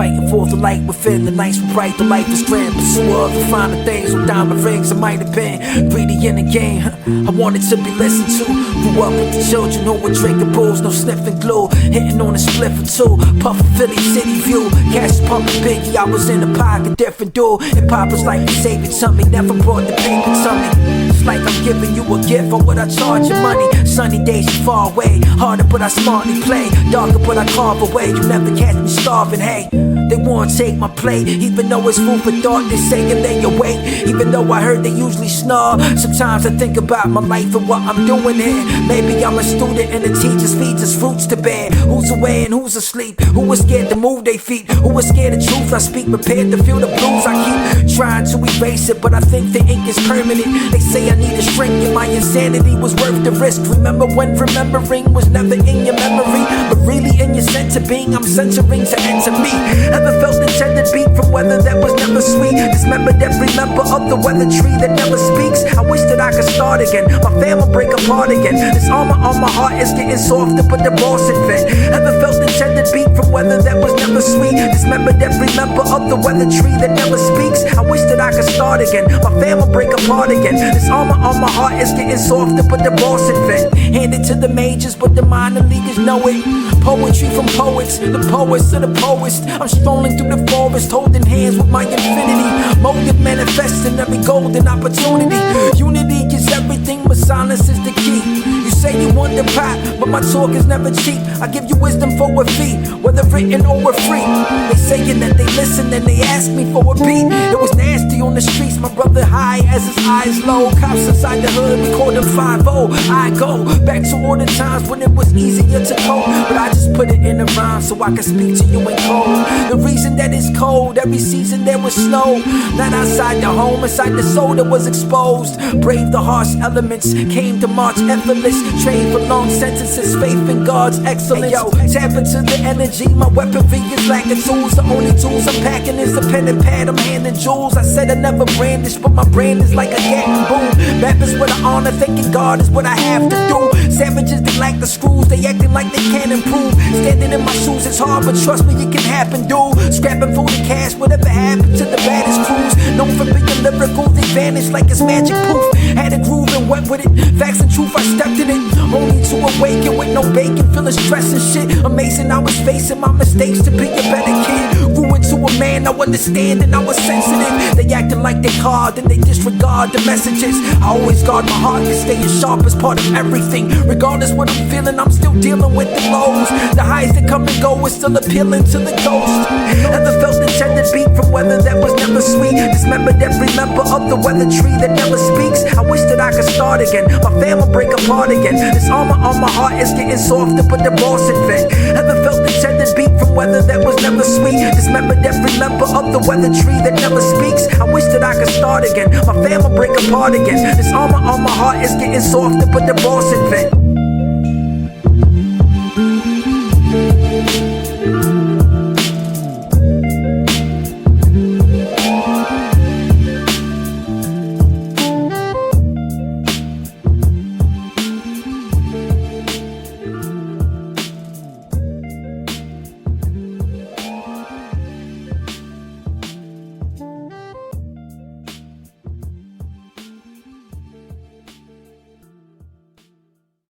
Fighting for the light within, the nights were bright, the life was grand. Pursue of the finer things, with diamond rings I might have been greedy in the game. I wanted to be listened to. Grew up with the children who were drinking booze, no sniffing glue, hitting on a spliff or two, puffin' Philly city view, cash pumping Biggie. I was in the pocket, different dude. Hip hop was like a saving to me, never brought the paper to me. It's like I'm giving you a gift, or would I charge you money? Sunny days you far away, harder but I smartly play, darker but I carve away. You never catch me starving, hey. They wanna take my plate, even though it's food for thought. They say and lay awake, even though I heard they usually snore. Sometimes I think about my life and what I'm doing here. Maybe I'm a student and the teacher feeds us fruits to bear. Who's away and who's asleep? Who was scared to move their feet? Who was scared of truth? I speak, prepared to feel the blues. I keep trying to erase it, but I think the ink is permanent. They say I need a shrink and my insanity was worth the risk. Remember when remembering was never in your memory, but really in your center being. I'm centering to enter me. Ever felt the tender beat from weather that was never sweet? Dismembered every member of the weather tree that never speaks. I wish that I could start again, my family break apart again. This armor on my heart is getting softer, but the boss invent. Ever felt the tender beat from weather that was never sweet? Dismembered every member of the weather tree that never speaks. I wish that I could start again, my family break apart again. This armor on my heart is getting softer, but the boss invent. Handed to the majors, but the minor leaguers know it. Poetry from poets, the poets of the poets. I'm strolling through the forest, holding hands with my infinity. Motive manifesting every golden opportunity. Unity is everything, but silence is the key. You say you want the pot, but my talk is never cheap. I give you wisdom for a fee, whether written or free. They saying that they listen and they ask me for a beat. It was nasty on the streets, my brother high as his eyes low. Cops inside the hood, we called him 5-0. I go back to all the times when it was easier to cope, but I just put it in a rhyme so I can speak to you in code. The reason that it's cold, every season there was snow. Not outside the home, inside the soul that was exposed. Brave the harsh elements, came to march effortless. Trained for long sentences, faith in God's excellence. Hey, yo, tap into the energy, my weaponry is lacking tools. The only tools I'm packing is a pen and pad, I'm handing jewels. I said I never brandish, but my brand is like a gatling boom. Rap is what I honor, thanking God is what I have to do. Savages, they lack the screws, they acting like they can't improve. Standing in my shoes is hard, but trust me, it can happen, dude. Scrapping for the cash, whatever happened to the baddest crews. Known for being lyrical, they vanish like it's magic proof. Had a groove and went with it, facts and truth, I stepped in it. Only to awaken with no bacon, feeling stress and shit. Amazing, I was facing my mistakes to be a better kid. Grew into a man, I understand and I was sensitive. They acting like they hard and they disregard the messages. I always guard my heart, cause staying sharp is part of everything. Regardless what I'm feeling, I'm still dealing with the lows. The highs that come and go is still appealing to the ghost. Ever felt the tender beat from weather that was never sweet? Dismembered every member of the weather tree that never speaks. I wish that I could start again, my family break apart again. This armor on my heart is getting softer, but the boss invent. Ever felt the tender beat from weather that was never sweet? Dismembered every member of the weather tree that never speaks. I wish that I could start again, my family break apart again. This armor on my heart is getting softer, but the boss invent.